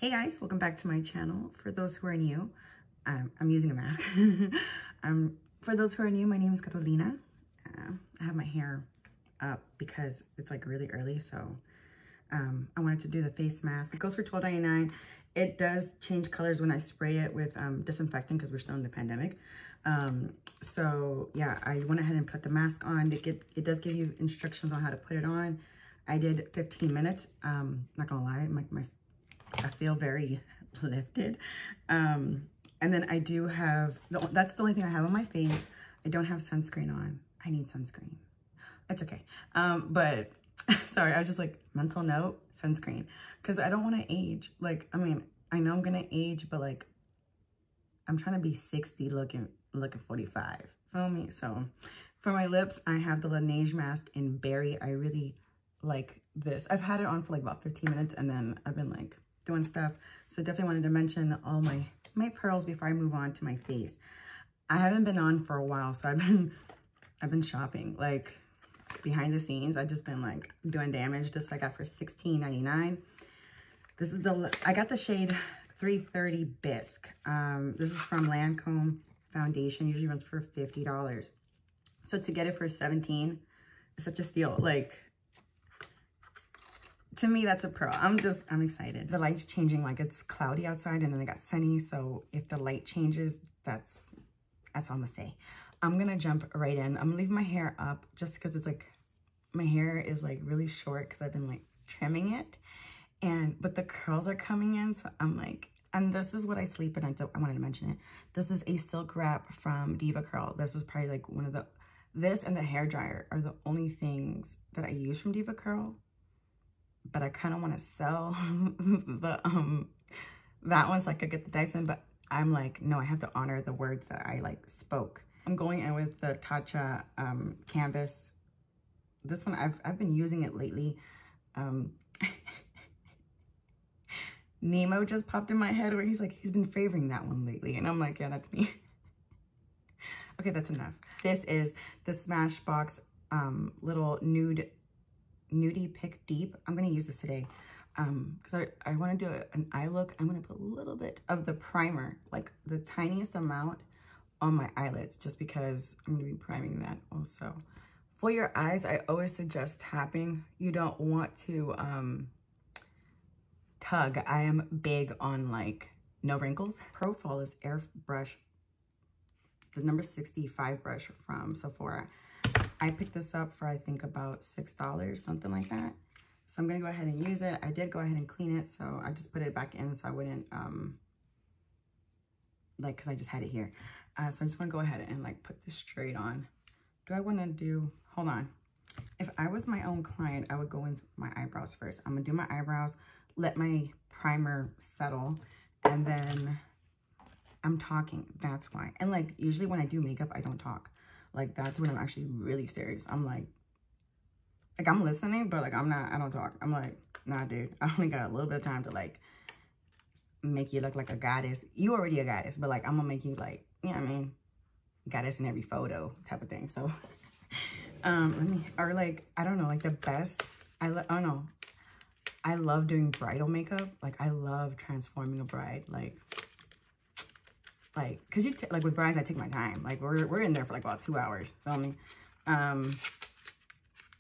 Hey guys, welcome back to my channel. For those who are new, I'm using a mask. For those who are new, my name is Carolina. I have my hair up because it's like really early, so I wanted to do the face mask. It goes for $12.99. It does change colors when I spray it with disinfectant because we're still in the pandemic. So yeah, I went ahead and put the mask on. It does give you instructions on how to put it on. I did 15 minutes. Not gonna lie, I feel very lifted. And then I do have, that's the only thing I have on my face. I don't have sunscreen on. I need sunscreen. It's okay. But sorry, I was just like, mental note, sunscreen. Because I don't want to age. Like, I mean, I know I'm going to age, but like, I'm trying to be 60 looking 45. Feel me? So for my lips, I have the Laneige mask in berry. I really like this. I've had it on for like about 15 minutes and then I've been like doing stuff. So definitely wanted to mention all my pearls before I move on to my face. I haven't been on for a while, so I've been shopping like behind the scenes. I've just been like doing damage. This I got for $16.99. This is I got the shade 330 Bisque. This is from Lancôme Foundation. Usually runs for $50. So to get it for $17 is such a steal. Like, to me, that's a pearl. I'm excited. The light's changing, like it's cloudy outside and then it got sunny. So if the light changes, that's all I'm gonna say. I'm gonna jump right in. I'm gonna leave my hair up just because it's like, my hair is like really short because I've been like trimming it. But the curls are coming in. So I'm like, and this is what I sleep in. I wanted to mention it. This is a silk wrap from Diva Curl. This is probably like one of this and the hair dryer are the only things that I use from Diva Curl. But I kind of want to sell that one so I could get the Dyson, but I'm like, no, I have to honor the words that I like spoke. I'm going in with the Tatcha canvas. This one, I've been using it lately. Nemo just popped in my head where he's like, he's been favoring that one lately. And I'm like, yeah, that's me. Okay, that's enough. This is the Smashbox little nudie pick deep. I'm gonna use this today because I want to do an eye look. I'm gonna put a little bit of the primer, like the tiniest amount on my eyelids, just because I'm gonna be priming that also. For your eyes, I always suggest tapping. You don't want to tug. I am big on like no wrinkles. Profile is airbrush, the number 65 brush from Sephora. I picked this up for, I think, about $6, something like that. So I'm going to go ahead and use it. I did go ahead and clean it, so I just put it back in so I wouldn't, like, because I just had it here. So I just want to go ahead and, like, put this straight on. Do I want to do, hold on. If I was my own client, I would go with my eyebrows first. I'm going to do my eyebrows, let my primer settle, and then I'm talking. That's why. And, like, usually when I do makeup, I don't talk. Like, that's when I'm actually really serious. I'm like I'm listening, but like, I don't talk. I'm like, nah, dude, I only got a little bit of time to like make you look like a goddess. You already a goddess, but like, I'm gonna make you like, you know what I mean? Goddess in every photo type of thing. So, or like, I don't know, like the best, I don't know. I love doing bridal makeup. Like, I love transforming a bride. Like, cause like with brides, I take my time. Like we're in there for like about 2 hours. Feel me?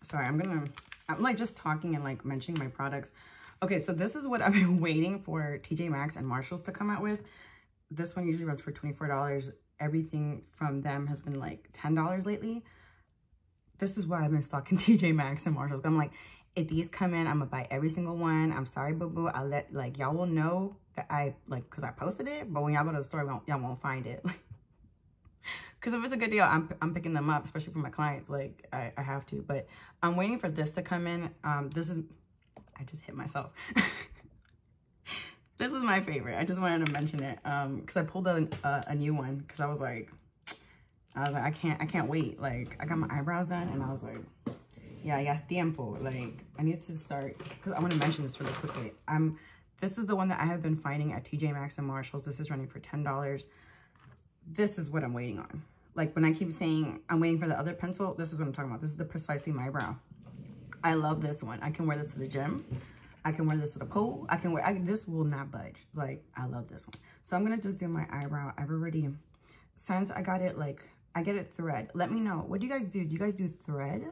Sorry, I'm like just talking and like mentioning my products. Okay, so this is what I've been waiting for TJ Maxx and Marshalls to come out with. This one usually runs for $24. Everything from them has been like $10 lately. This is why I've been stalking TJ Maxx and Marshalls. I'm like, if these come in, I'm gonna buy every single one. I'm sorry, boo-boo. I'll let, like, y'all will know that I, like, because I posted it, but when y'all go to the store, y'all won't find it. Because if it's a good deal, I'm picking them up, especially for my clients. Like, I have to. But I'm waiting for this to come in. This is, I just hit myself. This is my favorite. I just wanted to mention it because I pulled a new one because I was like, I can't wait. Like, I got my eyebrows done, and I was like, yeah, tiempo. Like, I need to start, because I want to mention this really quickly. This is the one that I have been finding at TJ Maxx and Marshalls. This is running for $10. This is what I'm waiting on. Like, when I keep saying I'm waiting for the other pencil, this is what I'm talking about. This is the Precisely My Brow. I love this one. I can wear this to the gym. I can wear this to the pool. This will not budge. Like, I love this one. So I'm going to just do my eyebrow. I've already, since I got it, like, I get it thread. Let me know. What do you guys do? Do you guys do thread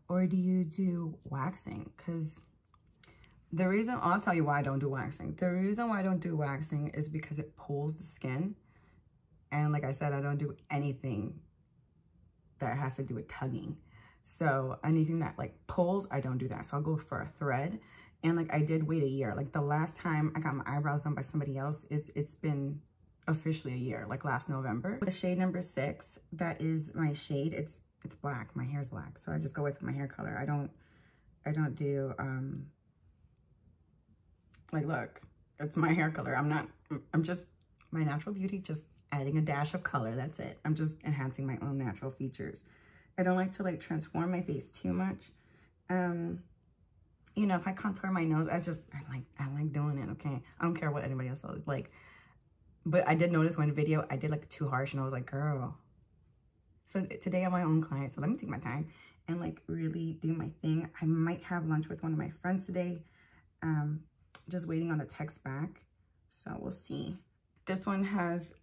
or do you do waxing? Because the reason, I'll tell you why I don't do waxing. The reason why I don't do waxing is because it pulls the skin. And like I said, I don't do anything that has to do with tugging. So anything that like pulls, I don't do that. So I'll go for a thread. And like I did wait a year. Like the last time I got my eyebrows done by somebody else, it's been officially a year, like last November. The shade number 6, that is my shade. It's black. My hair's black. So I just go with my hair color. I don't do like, look, it's my hair color. I'm just my natural beauty, just adding a dash of color. That's it. I'm just enhancing my own natural features. I don't like to like transform my face too much. You know, if I contour my nose, I like doing it, okay? I don't care what anybody else does. Like, but I did notice one video, I did like too harsh and I was like, girl. So today I'm my own client, so let me take my time and like really do my thing. I might have lunch with one of my friends today. Just waiting on a text back. So we'll see. This one has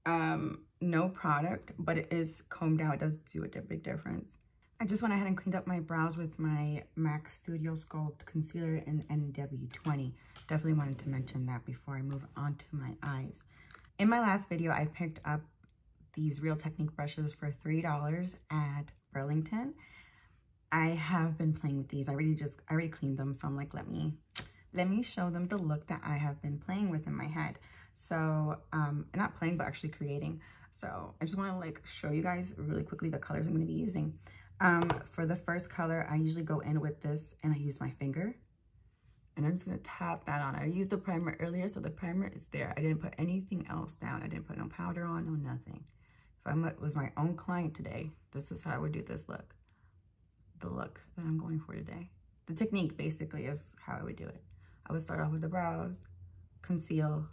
no product, but it is combed out. It does do a big difference. I just went ahead and cleaned up my brows with my MAC Studio Sculpt Concealer in NW20. Definitely wanted to mention that before I move on to my eyes. In my last video, I picked up these Real Technique brushes for $3 at Burlington. I have been playing with these. I already cleaned them, so I'm like, let me show them the look that I have been playing with in my head. So, not playing, but actually creating. So I just want to like show you guys really quickly the colors I'm going to be using. For the first color, I usually go in with this and I use my finger. And I'm just going to tap that on. I used the primer earlier, so the primer is there. I didn't put anything else down. I didn't put no powder on, no nothing. If I was my own client today, this is how I would do this look. The look that I'm going for today. The technique basically is how I would do it. I would start off with the brows, conceal,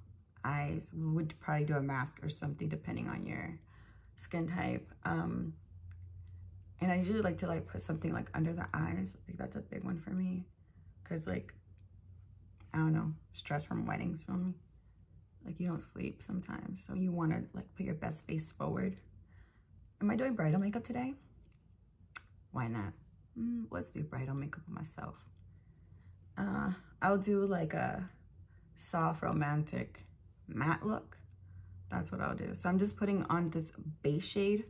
eyes. We would probably do a mask or something depending on your skin type. And I usually like to like put something like under the eyes. Like that's a big one for me. Cause like, I don't know, stress from weddings for me. Like you don't sleep sometimes. So you wanna like put your best face forward. Am I doing bridal makeup today? Why not? Let's do bridal makeup with myself. I'll do like a soft romantic matte look. That's what I'll do. So I'm just putting on this base shade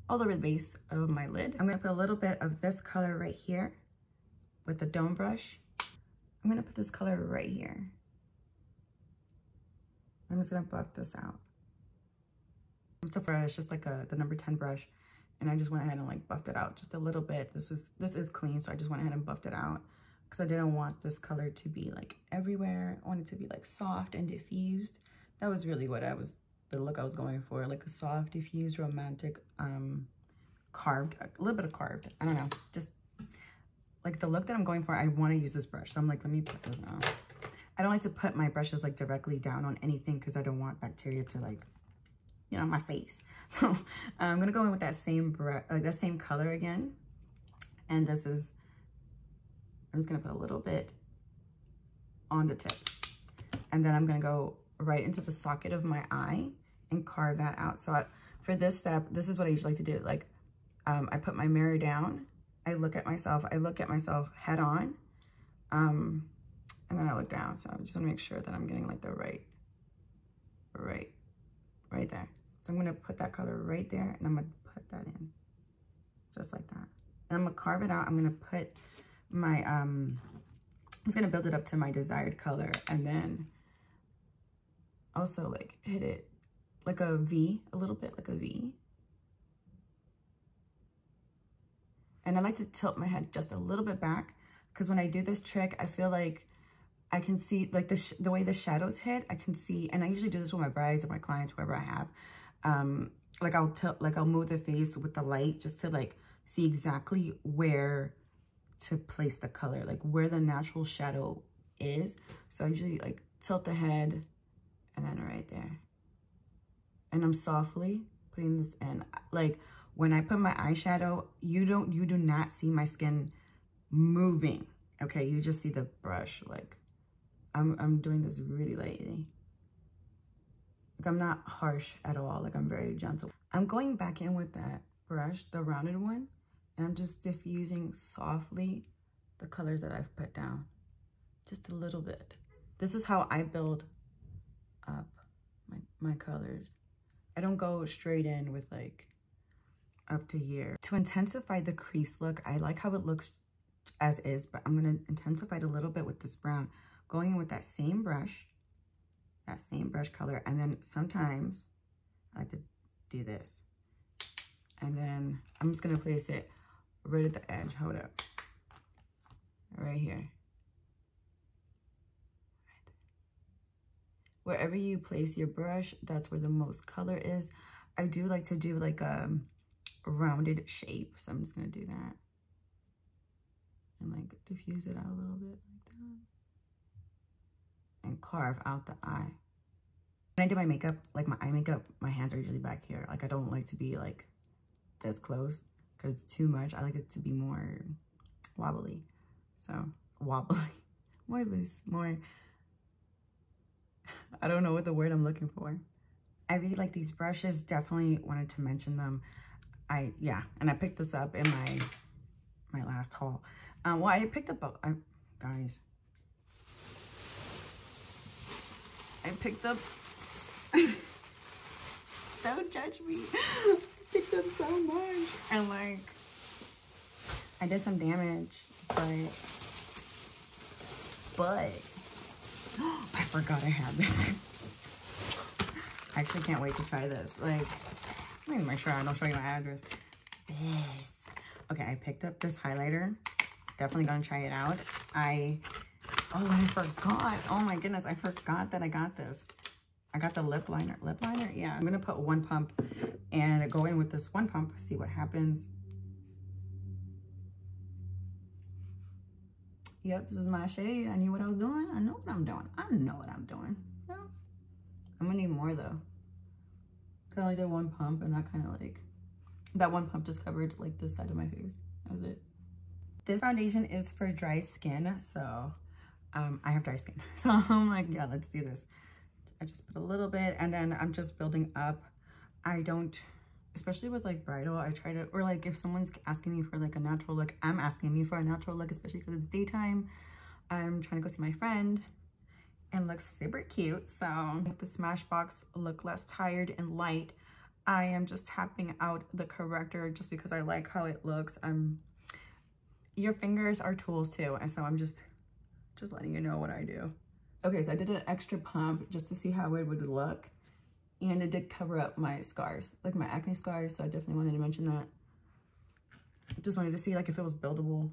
all over the base of my lid. I'm gonna put a little bit of this color right here with the dome brush. I'm gonna put this color right here. I'm just gonna buff this out. It's just like the number 10 brush. And I just went ahead and like buffed it out just a little bit. This is clean, so I just went ahead and buffed it out because I didn't want this color to be like everywhere. I wanted it to be like soft and diffused. That was really what the look I was going for, like a soft, diffused, romantic, carved, a little bit of carved. I don't know, just like the look that I'm going for. I want to use this brush, so I'm like, let me put this on. I don't like to put my brushes like directly down on anything because I don't want bacteria to like, you know, my face. So I'm gonna go in with that same color again, and I'm just gonna put a little bit on the tip, and then I'm gonna go right into the socket of my eye and carve that out. So for this step, this is what I usually like to do. Like I put my mirror down, I look at myself head on, and then I look down. So I just want to make sure that I'm getting like the right there. So I'm going to put that color right there, and I'm going to put that in just like that. And I'm going to carve it out. I'm going to put my, I'm just going to build it up to my desired color, and then also like hit it like a V, a little bit like a V. And I like to tilt my head just a little bit back because when I do this trick, I feel like I can see like the way the shadows hit, I can see, and I usually do this with my brides or my clients, whoever I have. Like I'll move the face with the light just to like see exactly where to place the color, like where the natural shadow is. So I usually like tilt the head and then right there. And I'm softly putting this in. Like when I put my eyeshadow, you do not see my skin moving. Okay, you just see the brush like I'm doing this really lightly. Like, I'm not harsh at all. Like, I'm very gentle. I'm going back in with that brush, the rounded one, and I'm just diffusing softly the colors that I've put down. Just a little bit. This is how I build up my colors. I don't go straight in with like up to here. To intensify the crease look, I like how it looks as is, but I'm gonna intensify it a little bit with this brown, going in with that same brush color, and then sometimes I like to do this. And then I'm just gonna place it right at the edge. Hold up. Right here. Wherever you place your brush, that's where the most color is. I do like to do like a rounded shape, so I'm just gonna do that. And like diffuse it out a little bit like that. And carve out the eye. When I do my makeup, like my eye makeup, my hands are usually back here. Like, I don't like to be like this close because it's too much. I like it to be more wobbly. So, wobbly, more loose, more, I don't know what the word I'm looking for. I really like these brushes. Definitely wanted to mention them. Yeah, and I picked this up in my last haul. Well, I picked up, guys, I picked up, don't judge me. I picked up so much. And like, I did some damage, but I forgot I had this. I actually can't wait to try this. Like, let me make sure I don't show you my address. This. Okay, I picked up this highlighter. Definitely gonna try it out. Oh, I forgot. Oh my goodness, I forgot that I got this. I got the lip liner. Lip liner? Yeah. I'm gonna put one pump and go in with this one pump, see what happens. Yep, this is my shade. I knew what I was doing. I know what I'm doing. I know what I'm doing. Yeah. I'm gonna need more though. Cause I only did one pump, and that kind of like, that one pump just covered like this side of my face. That was it. This foundation is for dry skin, so I have dry skin. So I'm like, yeah, let's do this. I just put a little bit, and then I'm just building up. I don't, especially with like bridal, I try to, or like if someone's asking me for like a natural look, I'm asking me for a natural look, especially because it's daytime. I'm trying to go see my friend and look super cute. So with the Smashbox look less tired and light, I am just tapping out the corrector just because I like how it looks. Your fingers are tools too, and so I'm just letting you know what I do. Okay, so I did an extra pump just to see how it would look, and it did cover up my scars, like my acne scars, so I definitely wanted to mention that. Just wanted to see like if it was buildable,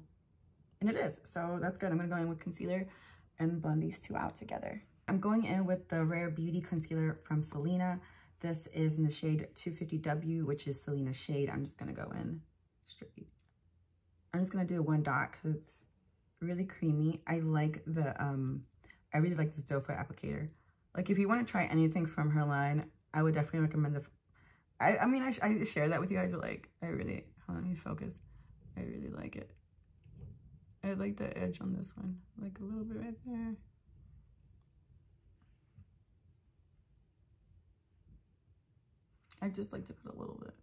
and it is, so that's good. I'm gonna go in with concealer and blend these two out together. I'm going in with the Rare Beauty Concealer from Selena. This is in the shade 250W, which is Selena's shade. I'm just gonna go in straight. I'm just gonna do one dot because it's really creamy. I like the, I really like this doe foot applicator. Like, if you want to try anything from her line, I would definitely recommend the, I mean, I share that with you guys, but like, hold on, let me focus. I really like it. I like the edge on this one, like a little bit right there. I just like to put a little bit.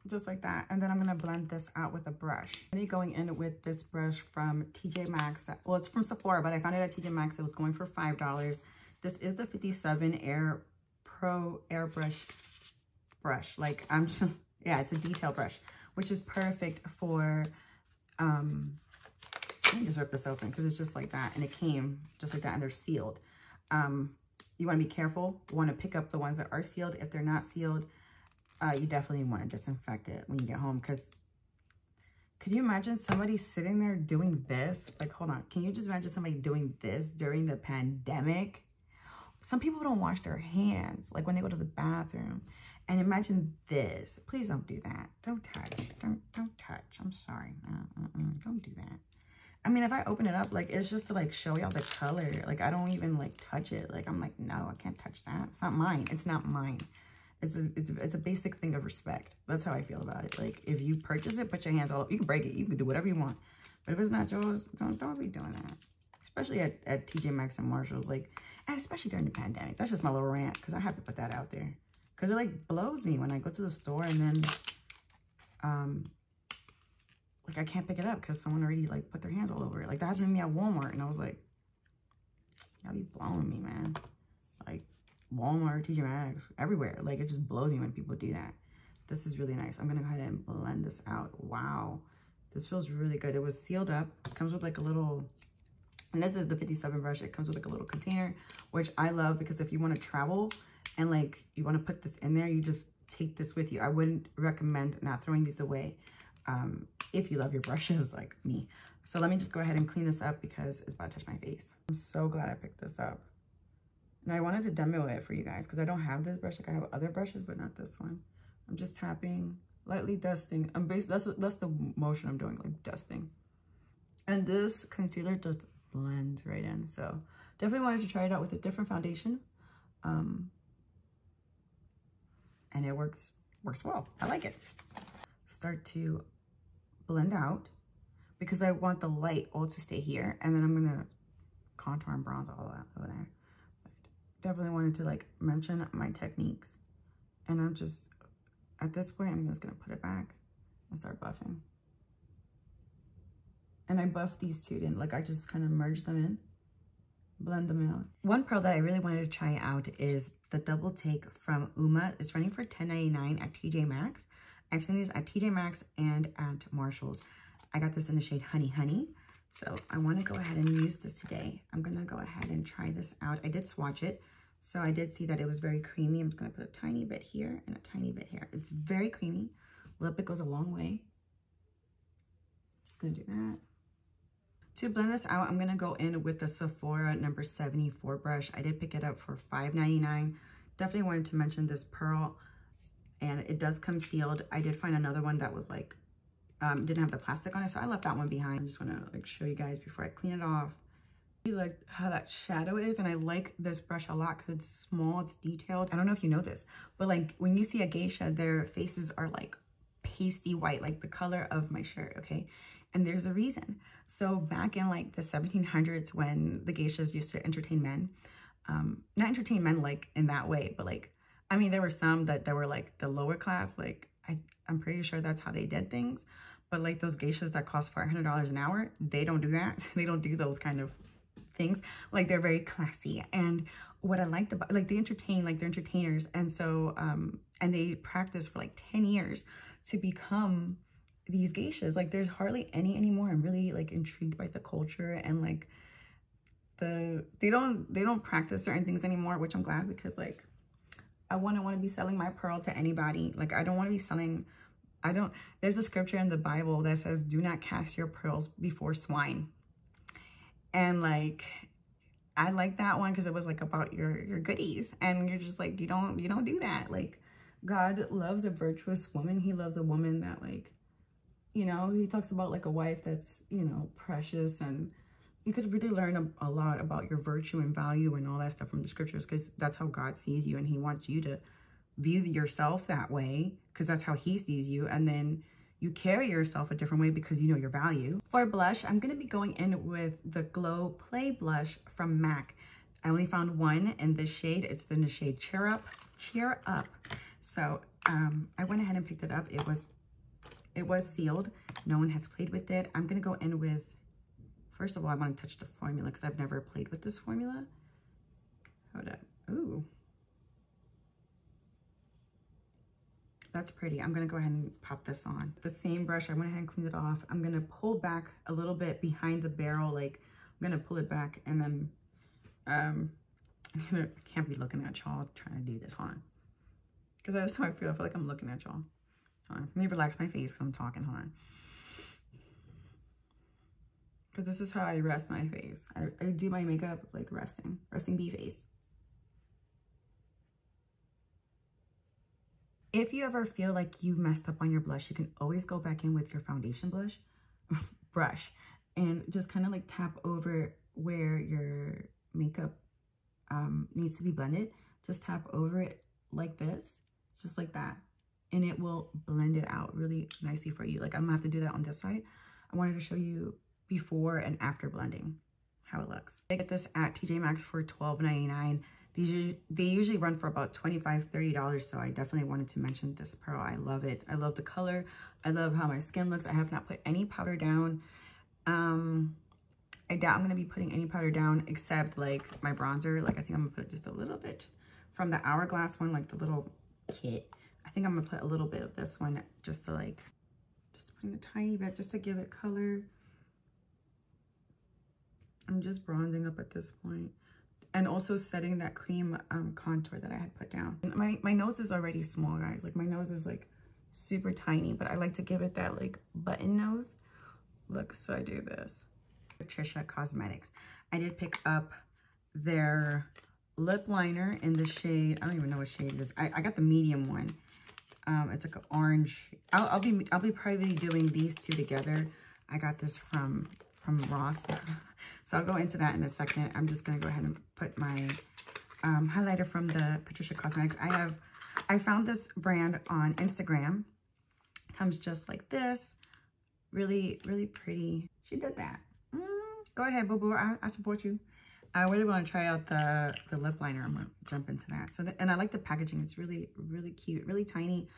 Just like that. And then I'm gonna blend this out with a brush. I'm going in with this brush from TJ Maxx. Well, it's from Sephora, but I found it at TJ Maxx. It was going for $5. This is the 57 Air Pro Airbrush brush. Like, I'm just, yeah, it's a detail brush, which is perfect for, let me just rip this open because it's just like that. And it came just like that, and they're sealed. You want to be careful. You want to pick up the ones that are sealed. If they're not sealed, you definitely want to disinfect it when you get home, because could you imagine somebody sitting there doing this? Like, hold on. Can you just imagine somebody doing this during the pandemic? Some people don't wash their hands, like when they go to the bathroom. And imagine this. Please don't do that. Don't touch. Don't touch. I'm sorry. Don't do that. I mean, if I open it up, like, it's just to like show y'all the color. Like, I don't even like touch it. Like, I'm like, no, I can't touch that. It's not mine. It's not mine. It's a basic thing of respect. That's how I feel about it. Like, if you purchase it, put your hands all up. You can break it. You can do whatever you want. But if it's not yours, don't be doing that. Especially at TJ Maxx and Marshalls. Like, and especially during the pandemic. That's just my little rant, because I have to put that out there. Because it, like, blows me when I go to the store and then, like, I can't pick it up because someone already, like, put their hands all over it. Like, that happened to me at Walmart. And I was like, y'all be blowing me, man. Like, Walmart, TJ Maxx, everywhere. Like, it just blows me when people do that. This is really nice. I'm going to go ahead and blend this out. Wow. This feels really good. It was sealed up. It comes with, like, a little... And this is the 57 brush. It comes with, like, a little container, which I love because if you want to travel and, like, you want to put this in there, you just take this with you. I wouldn't recommend not throwing these away if you love your brushes like me. So let me just go ahead and clean this up because it's about to touch my face. I'm so glad I picked this up. And I wanted to demo it for you guys because I don't have this brush. Like, I have other brushes, but not this one. I'm just tapping, lightly dusting. That's the motion I'm doing, like dusting. And this concealer just blends right in. So definitely wanted to try it out with a different foundation. And it works well. I like it. Start to blend out because I want the light all to stay here. And then I'm going to contour and bronze all that over there. Definitely wanted to, like, mention my techniques. And I'm just, at this point, I'm just going to put it back and start buffing. And I buff these two in. Like, I just kind of merge them in, blend them out. One pearl that I really wanted to try out is the double take from Uma. It's running for $10.99 at TJ Maxx. I've seen these at TJ Maxx and at Marshalls. I got this in the shade Honey Honey. So I want to go ahead and use this today. I'm going to go ahead and try this out. I did swatch it. So I did see that it was very creamy. I'm just going to put a tiny bit here and a tiny bit here. It's very creamy. A little bit goes a long way. Just going to do that. To blend this out, I'm going to go in with the Sephora number 74 brush. I did pick it up for $5.99. Definitely wanted to mention this pearl. And it does come sealed. I did find another one that was like, didn't have the plastic on it. So I left that one behind. I just want to, like, show you guys before I clean it off. I like how that shadow is, and I like this brush a lot because it's small, it's detailed. I don't know if you know this, but like when you see a geisha, their faces are like pasty white, like the color of my shirt, okay? And there's a reason. So back in like the 1700s when the geishas used to entertain men, not entertain men like in that way, but like, I mean, there were some that were like the lower class, like I'm pretty sure that's how they did things. But like those geishas that cost $500 an hour, they don't do that. They don't do those kind of things. Like, they're very classy. And what I liked about, like, they entertain, like, they're entertainers. And so, and they practice for like 10 years to become these geishas. Like, there's hardly any anymore. I'm really like intrigued by the culture and like they don't practice certain things anymore, which I'm glad because like I wouldn't want to be selling my pearl to anybody. Like, I don't want to be selling, there's a scripture in the Bible that says, do not cast your pearls before swine. And like, I like that one because it was like about your goodies, and you're just like, you don't do that. Like, God loves a virtuous woman. He loves a woman that, like, you know, he talks about like a wife that's, you know, precious, and you could really learn a lot about your virtue and value and all that stuff from the scriptures, because that's how God sees you, and he wants you to view yourself that way because that's how he sees you. And then you carry yourself a different way because you know your value. For blush, I'm going to be going in with the Glow Play blush from MAC. I only found one in this shade. It's in the shade Cheer Up. Cheer Up. So I went ahead and picked it up. It was sealed. No one has played with it. I'm going to go in with, first of all, I want to touch the formula because I've never played with this formula. Hold up. Ooh. That's pretty. I'm going to go ahead and pop this on. The same brush, I went ahead and cleaned it off. I'm going to pull back a little bit behind the barrel. Like, I'm going to pull it back, and then I can't be looking at y'all trying to do this. Hold on. Because that's how I feel. I feel like I'm looking at y'all. Hold on. Let me relax my face because I'm talking. Hold on. Because this is how I rest my face. I do my makeup like resting bee face. If you ever feel like you messed up on your blush, you can always go back in with your foundation brush and just kind of like tap over where your makeup needs to be blended. Just tap over it like this, just like that. And it will blend it out really nicely for you. Like, I'm gonna have to do that on this side. I wanted to show you before and after blending how it looks. I get this at TJ Maxx for $12.99. They usually run for about $25, $30, so I definitely wanted to mention this pearl. I love it. I love the color. I love how my skin looks. I have not put any powder down. I doubt I'm going to be putting any powder down except like my bronzer. Like, I think I'm going to put just a little bit from the Hourglass one, like the little kit. I think I'm going to put a little bit of this one just to like, just putting a tiny bit just to give it color. I'm just bronzing up at this point. And also setting that cream contour that I had put down. My nose is already small, guys. Like, my nose is like super tiny, but I like to give it that like button nose look. So I do this. Patricia Cosmetics. I did pick up their lip liner in the shade, I don't even know what shade it is. I got the medium one. It's like an orange. I'll be probably doing these two together. I got this from Ross. So I'll go into that in a second. I'm just gonna go ahead and put my highlighter from the Patricia Cosmetics. I found this brand on Instagram. Comes just like this. Really, really pretty. She did that. Go ahead, boo-boo. I support you. I really want to try out the lip liner. I'm gonna jump into that. So, and I like the packaging. It's really, really cute, really tiny.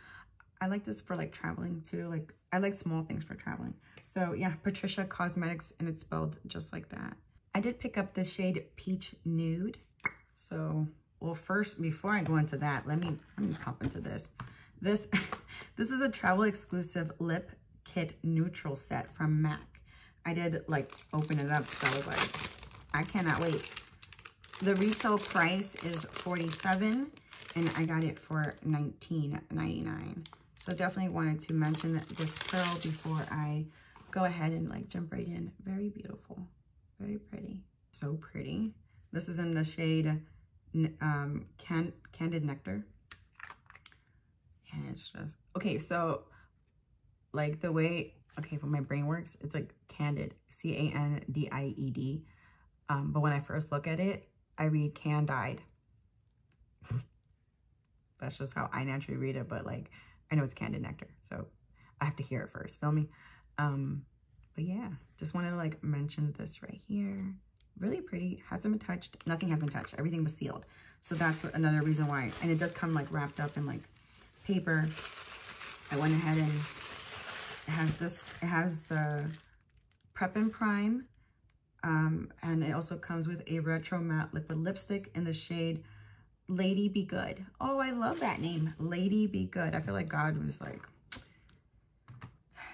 I like this for like traveling too. Like, I like small things for traveling. So yeah, Patricia Cosmetics, and it's spelled just like that. I did pick up the shade Peach Nude. So, well, first, before I go into that, let me pop into this. This is a travel exclusive lip kit neutral set from MAC. I did like open it up, so I was like, I cannot wait. The retail price is $47, and I got it for $19.99. So definitely wanted to mention this pearl before I go ahead and like jump right in. Very beautiful, very pretty, so pretty. This is in the shade Candid Nectar, and it's just okay. So like the way when my brain works, it's like Candid, C-A-N-D-I-E-D. But when I first look at it, I read Candide. That's just how I naturally read it, but like, I know it's Candid Nectar, so I have to hear it first, feel me? But yeah, just wanted to like mention this right here. Really pretty, hasn't been touched, nothing has been touched, everything was sealed. So that's another reason why, and it does come like wrapped up in like paper. I went ahead and it has the Prep and Prime, and it also comes with a retro matte liquid lipstick in the shade Lady Be Good. Oh, I love that name, Lady Be Good. I feel like God was like,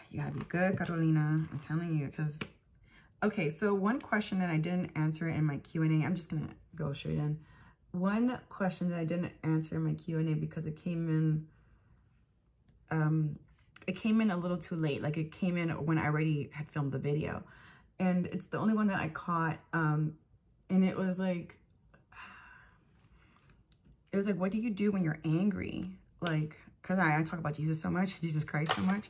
you gotta be good, Carolina. I'm telling you, because, okay, so one question that I didn't answer in my Q&A, I'm just gonna go straight in. One question that I didn't answer in my Q&A because it came in a little too late. Like, it came in when I already had filmed the video, and it's the only one that I caught. And it was like, what do you do when you're angry? Like, cause I talk about Jesus so much, Jesus Christ so much.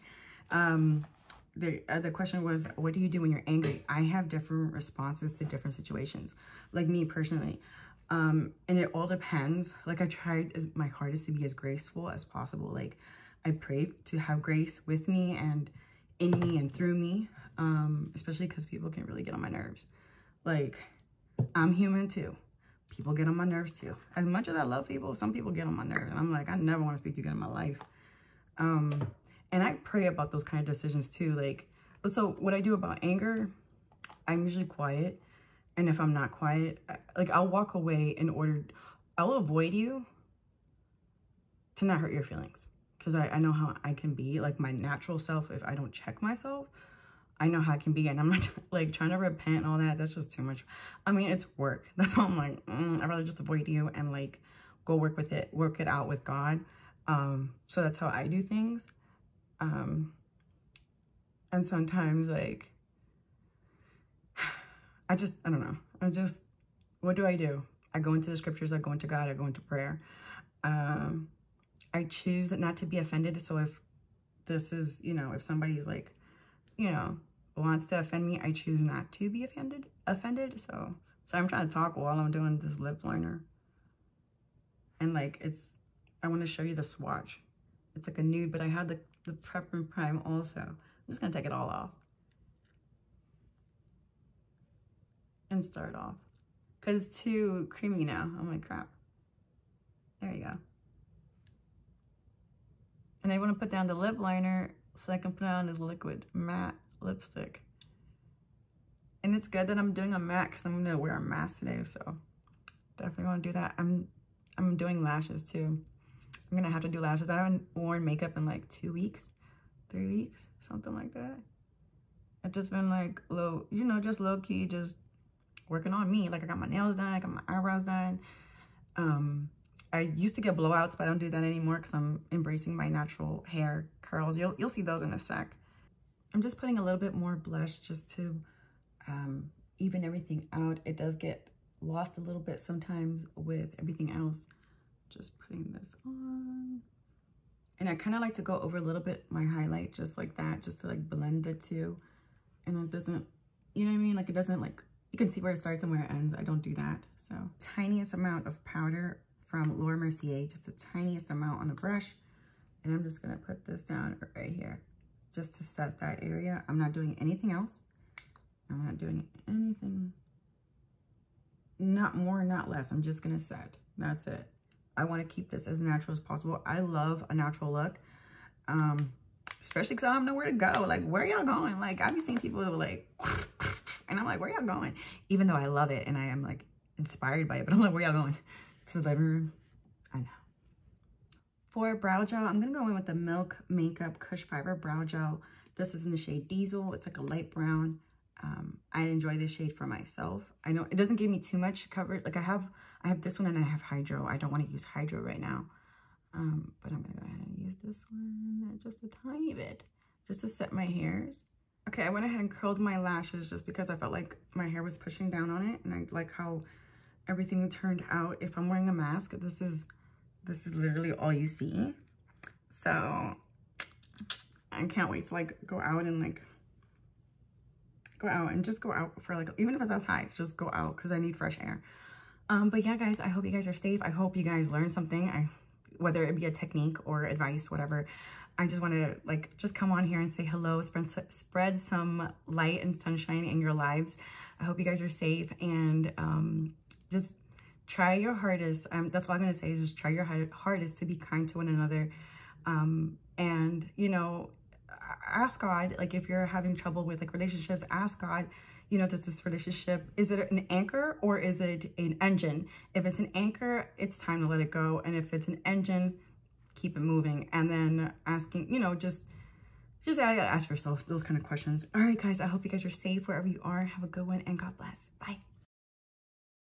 The question was, what do you do when you're angry? I have different responses to different situations, like me personally. And it all depends. Like, I tried my hardest to be as graceful as possible. Like, I pray to have grace with me and in me and through me, especially because people can really get on my nerves. Like, I'm human too. People get on my nerves too. As much as I love people, some people get on my nerves. And I'm like, I never want to speak to you again in my life. And I pray about those kind of decisions too. Like, so what I do about anger, I'm usually quiet. And if I'm not quiet, like, I'll walk away I'll avoid you to not hurt your feelings. Because I know how I can be, like my natural self. If I don't check myself, I know how I can be. And I'm not like trying to repent and all that. That's just too much. I mean, it's work. That's why I'm like, I'd rather just avoid you and like go work it out with God. So that's how I do things. And sometimes like, I don't know. What do? I go into the scriptures, I go into God, I go into prayer. I choose not to be offended. So if this is, if somebody's like, wants to offend me, I choose not to be offended. So I'm trying to talk while I'm doing this lip liner. And like, I want to show you the swatch. It's like a nude, but I had the Prep and Prime also. I'm just going to take it all off. And start off. Because it's too creamy now. Oh my crap. There you go. And I want to put down the lip liner so I can put on this liquid matte lipstick. And it's good that I'm doing a matte because I'm going to wear a mask today. So definitely want to do that. I'm doing lashes too. I'm going to have to do lashes. I haven't worn makeup in like 2 weeks, 3 weeks, something like that. I've just been like low, you know, just low key, just working on me. Like I got my nails done, I got my eyebrows done. I used to get blowouts, but I don't do that anymore because I'm embracing my natural hair curls. You'll see those in a sec. I'm just putting a little bit more blush just to even everything out. It does get lost a little bit sometimes with everything else. Just putting this on. And I kind of like to go over a little bit my highlight just like that, just to like blend the two. And it doesn't, you know what I mean? Like it doesn't like, you can see where it starts and where it ends. I don't do that. So tiniest amount of powder from Laura Mercier, just the tiniest amount on the brush. And I'm just gonna put this down right here, just to set that area. I'm not doing anything else. I'm not doing anything, not more, not less. I'm just gonna set, that's it. I wanna keep this as natural as possible. I love a natural look, especially because I don't know where to go. Like, where y'all going? Like, I've been seeing people like, and I'm like, where y'all going? Even though I love it and I am like inspired by it, but I'm like, where y'all going? To the living room? I know. For brow gel, I'm gonna go in with the Milk Makeup Kush Fiber Brow Gel. This is in the shade Diesel. It's like a light brown. I enjoy this shade for myself. I know it doesn't give me too much coverage. Like I have this one and I have Hydro. I don't want to use Hydro right now. But I'm gonna go ahead and use this one just a tiny bit, just to set my hairs. Okay, I went ahead and curled my lashes just because I felt like my hair was pushing down on it, and I like how everything turned out. If I'm wearing a mask, this is literally all you see. So I can't wait to like go out and just go out for like, even if it's outside, just go out because I need fresh air. But yeah, guys, I hope you guys are safe. I hope you guys learned something. Whether it be a technique or advice, whatever. I just want to like just come on here and say hello, spread some light and sunshine in your lives. I hope you guys are safe, and just try your hardest. That's all I'm going to say is just try your hardest to be kind to one another. And, you know, ask God, like if you're having trouble with like relationships, ask God, you know, does this relationship, is it an anchor or is it an engine? If it's an anchor, it's time to let it go. And if it's an engine, keep it moving. And then asking, you know, just ask yourself those kind of questions. All right, guys, I hope you guys are safe wherever you are. Have a good one and God bless. Bye.